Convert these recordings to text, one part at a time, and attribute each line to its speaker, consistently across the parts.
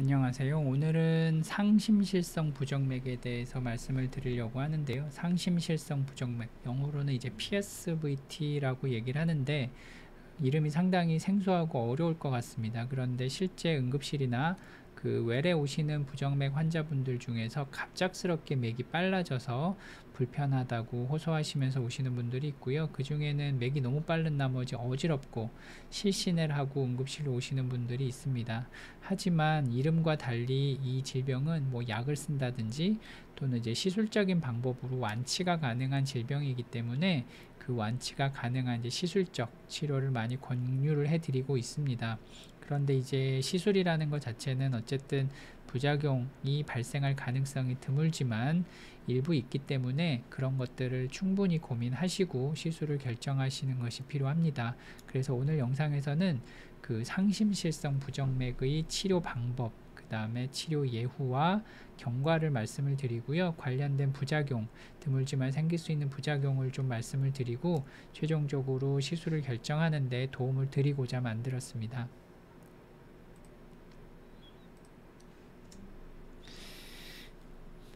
Speaker 1: 안녕하세요. 오늘은 상심실성 부정맥에 대해서 말씀을 드리려고 하는데요. 상심실성 부정맥, 영어로는 이제 PSVT라고 얘기를 하는데 이름이 상당히 생소하고 어려울 것 같습니다. 그런데 실제 응급실이나 그 외래 오시는 부정맥 환자분들 중에서 갑작스럽게 맥이 빨라져서 불편하다고 호소하시면서 오시는 분들이 있고요. 그 중에는 맥이 너무 빠른 나머지 어지럽고 실신을 하고 응급실로 오시는 분들이 있습니다. 하지만 이름과 달리 이 질병은 뭐 약을 쓴다든지 또는 이제 시술적인 방법으로 완치가 가능한 질병이기 때문에 그 완치가 가능한 이제 시술적 치료를 많이 권유를 해드리고 있습니다. 그런데 이제 시술이라는 것 자체는 어쨌든 부작용이 발생할 가능성이 드물지만 일부 있기 때문에 그런 것들을 충분히 고민하시고 시술을 결정하시는 것이 필요합니다. 그래서 오늘 영상에서는 그 상심실성 부정맥의 치료 방법, 그 다음에 치료 예후와 경과를 말씀을 드리고요. 관련된 부작용, 드물지만 생길 수 있는 부작용을 좀 말씀을 드리고 최종적으로 시술을 결정하는 데 도움을 드리고자 만들었습니다.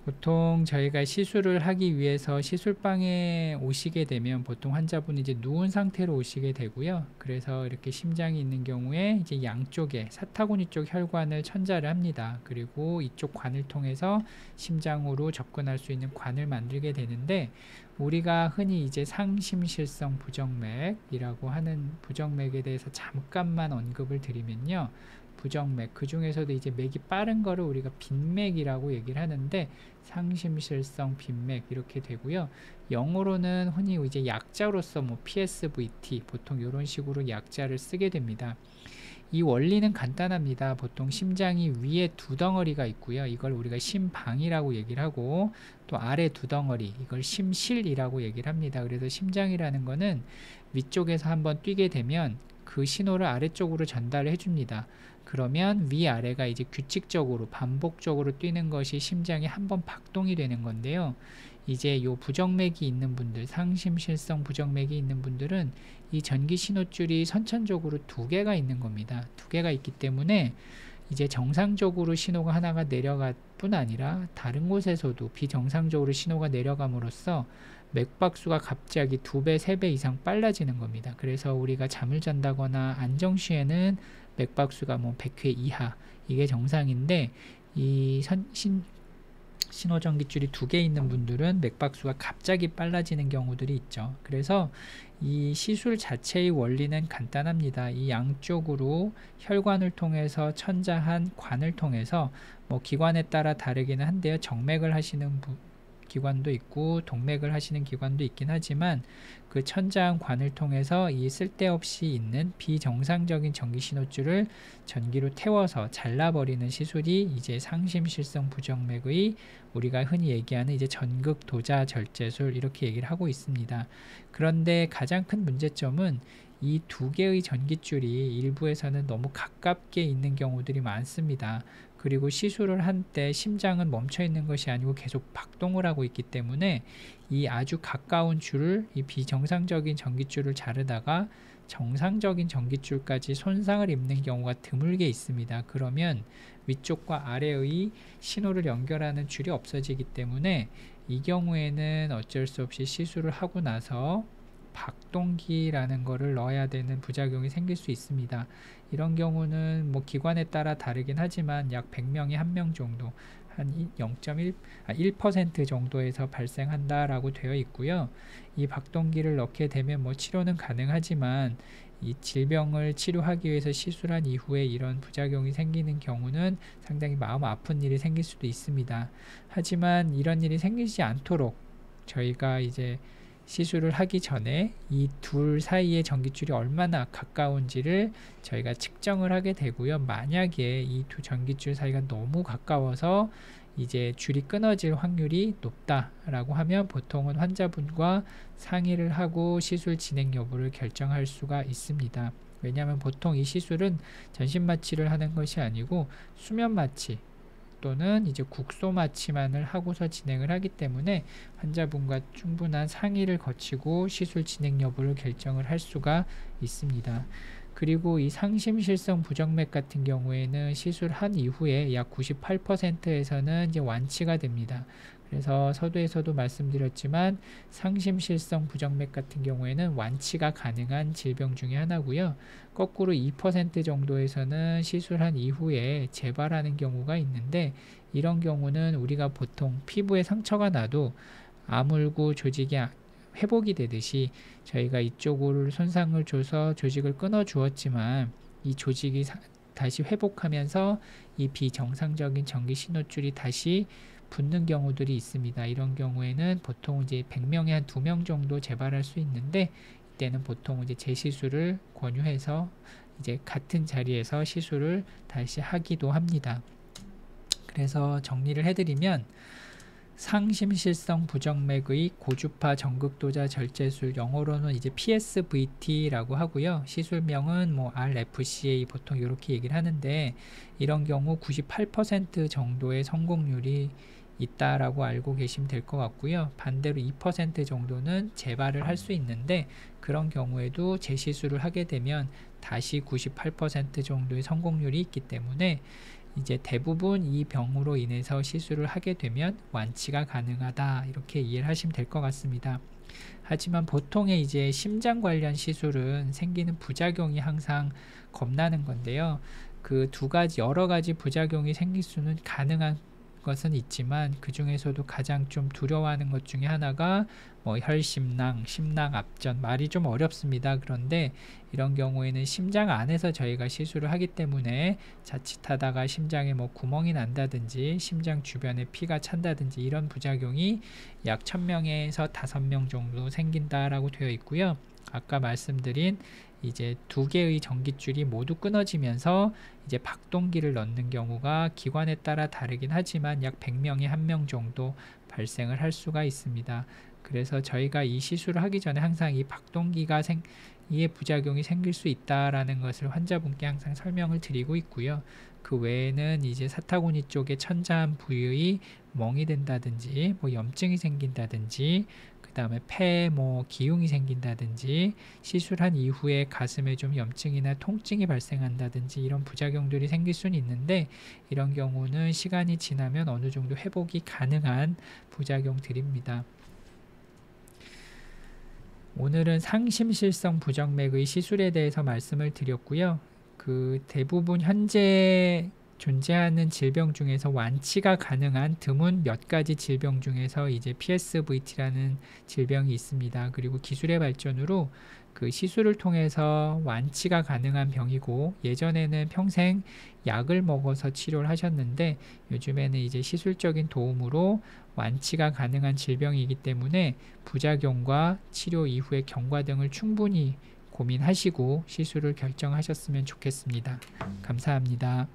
Speaker 1: 보통 저희가 시술을 하기 위해서 시술방에 오시게 되면 보통 환자분이 이제 누운 상태로 오시게 되고요. 그래서 이렇게 심장이 있는 경우에 이제 양쪽에 사타구니 쪽 혈관을 천자를 합니다. 그리고 이쪽 관을 통해서 심장으로 접근할 수 있는 관을 만들게 되는데 우리가 흔히 이제 상심실성 부정맥이라고 하는 부정맥에 대해서 잠깐만 언급을 드리면요. 부정맥, 그 중에서도 이제 맥이 빠른 거를 우리가 빈맥이라고 얘기를 하는데 상심실성 빈맥 이렇게 되고요. 영어로는 흔히 이제 약자로서 뭐 PSVT 보통 이런 식으로 약자를 쓰게 됩니다. 이 원리는 간단합니다. 보통 심장이 위에 두 덩어리가 있고요. 이걸 우리가 심방이라고 얘기를 하고 또 아래 두 덩어리 이걸 심실이라고 얘기를 합니다. 그래서 심장이라는 거는 위쪽에서 한번 뛰게 되면 그 신호를 아래쪽으로 전달을 해줍니다. 그러면 위아래가 이제 규칙적으로 반복적으로 뛰는 것이 심장이 한번 박동이 되는 건데요. 이제 요 부정맥이 있는 분들, 상심실성 부정맥이 있는 분들은 이 전기 신호줄이 선천적으로 두 개가 있는 겁니다. 두 개가 있기 때문에 이제 정상적으로 신호가 하나가 내려갈 뿐 아니라 다른 곳에서도 비정상적으로 신호가 내려감으로써 맥박수가 갑자기 2배, 3배 이상 빨라지는 겁니다. 그래서 우리가 잠을 잔다거나 안정시에는 맥박수가 뭐 100회 이하 이게 정상인데 이 신호전깃줄이 두 개 있는 분들은 맥박수가 갑자기 빨라지는 경우들이 있죠. 그래서 이 시술 자체의 원리는 간단합니다. 이 양쪽으로 혈관을 통해서 천자한 관을 통해서 뭐 기관에 따라 다르기는 한데요. 정맥을 하시는 기관도 있고 동맥을 하시는 기관도 있긴 하지만 그 천자한 관을 통해서 이 쓸데없이 있는 비정상적인 전기 신호줄을 전기로 태워서 잘라버리는 시술이 이제 상심실성 부정맥의 우리가 흔히 얘기하는 이제 전극 도자 절제술 이렇게 얘기를 하고 있습니다. 그런데 가장 큰 문제점은 이 두 개의 전깃줄이 일부에서는 너무 가깝게 있는 경우들이 많습니다. 그리고 시술을 한 때 심장은 멈춰 있는 것이 아니고 계속 박동을 하고 있기 때문에 이 아주 가까운 줄을 이 비정상적인 전깃줄을 자르다가 정상적인 전깃줄까지 손상을 입는 경우가 드물게 있습니다. 그러면 위쪽과 아래의 신호를 연결하는 줄이 없어지기 때문에 이 경우에는 어쩔 수 없이 시술을 하고 나서 박동기라는 거를 넣어야 되는 부작용이 생길 수 있습니다. 이런 경우는 뭐 기관에 따라 다르긴 하지만 약 100명에 1명 정도 한 1% 정도에서 발생한다라고 되어 있고요. 이 박동기를 넣게 되면 뭐 치료는 가능하지만 이 질병을 치료하기 위해서 시술한 이후에 이런 부작용이 생기는 경우는 상당히 마음 아픈 일이 생길 수도 있습니다. 하지만 이런 일이 생기지 않도록 저희가 이제 시술을 하기 전에 이 둘 사이의 전깃줄이 얼마나 가까운지를 저희가 측정을 하게 되고요. 만약에 이 두 전깃줄 사이가 너무 가까워서 이제 줄이 끊어질 확률이 높다라고 하면 보통은 환자분과 상의를 하고 시술 진행 여부를 결정할 수가 있습니다. 왜냐하면 보통 이 시술은 전신 마취를 하는 것이 아니고 수면 마취 또는 이제 국소 마취만을 하고서 진행을 하기 때문에 환자분과 충분한 상의를 거치고 시술 진행 여부를 결정을 할 수가 있습니다. 그리고 이 상심실성 부정맥 같은 경우에는 시술한 이후에 약 98%에서는 이제 완치가 됩니다. 그래서 서두에서도 말씀드렸지만 상심실성 부정맥 같은 경우에는 완치가 가능한 질병 중에 하나고요. 거꾸로 2% 정도에서는 시술한 이후에 재발하는 경우가 있는데, 이런 경우는 우리가 보통 피부에 상처가 나도 아물고 조직이 회복이 되듯이 저희가 이쪽으로 손상을 줘서 조직을 끊어 주었지만 이 조직이 다시 회복하면서 이 비정상적인 전기 신호줄이 다시 붙는 경우들이 있습니다. 이런 경우에는 보통 이제 100명에 한 2명 정도 재발할 수 있는데, 이때는 보통 이제 재시술을 권유해서 이제 같은 자리에서 시술을 다시 하기도 합니다. 그래서 정리를 해드리면, 상심실성 부정맥의 고주파 전극도자 절제술, 영어로는 이제 PSVT라고 하고요. 시술명은 뭐 RFCA 보통 이렇게 얘기를 하는데, 이런 경우 98% 정도의 성공률이 있다라고 알고 계시면 될 것 같고요. 반대로 2% 정도는 재발을 할 수 있는데, 그런 경우에도 재시술을 하게 되면 다시 98% 정도의 성공률이 있기 때문에 이제 대부분 이 병으로 인해서 시술을 하게 되면 완치가 가능하다, 이렇게 이해를 하시면 될 것 같습니다. 하지만 보통의 이제 심장 관련 시술은 생기는 부작용이 항상 겁나는 건데요. 그 두 가지, 여러 가지 부작용이 생길 수는 가능한 것은 있지만, 그 중에서도 가장 좀 두려워하는 것 중에 하나가 뭐 혈심낭, 심낭압전, 말이 좀 어렵습니다. 그런데 이런 경우에는 심장 안에서 저희가 시술을 하기 때문에 자칫하다가 심장에 뭐 구멍이 난다든지 심장 주변에 피가 찬다든지 이런 부작용이 약 1000명에서 5명 정도 생긴다라고 되어 있고요. 아까 말씀드린 이제 2개의 전깃줄이 모두 끊어지면서 이제 박동기를 넣는 경우가 기관에 따라 다르긴 하지만 약 100명에 1명 정도 발생을 할 수가 있습니다. 그래서 저희가 이 시술을 하기 전에 항상 이 박동기가 이의 부작용이 생길 수 있다라는 것을 환자분께 항상 설명을 드리고 있고요. 그 외에는 이제 사타구니 쪽에 천자한 부위의 멍이 된다든지 뭐 염증이 생긴다든지, 그 다음에 폐에 뭐 기흉이 생긴다든지, 시술한 이후에 가슴에 좀 염증이나 통증이 발생한다든지 이런 부작용들이 생길 수는 있는데, 이런 경우는 시간이 지나면 어느 정도 회복이 가능한 부작용들입니다. 오늘은 상심실성 부정맥의 시술에 대해서 말씀을 드렸고요. 그 대부분 현재 존재하는 질병 중에서 완치가 가능한 드문 몇 가지 질병 중에서 이제 PSVT라는 질병이 있습니다. 그리고 기술의 발전으로 그 시술을 통해서 완치가 가능한 병이고, 예전에는 평생 약을 먹어서 치료를 하셨는데 요즘에는 이제 시술적인 도움으로 완치가 가능한 질병이기 때문에 부작용과 치료 이후의 경과 등을 충분히 고민하시고 시술을 결정하셨으면 좋겠습니다. 감사합니다.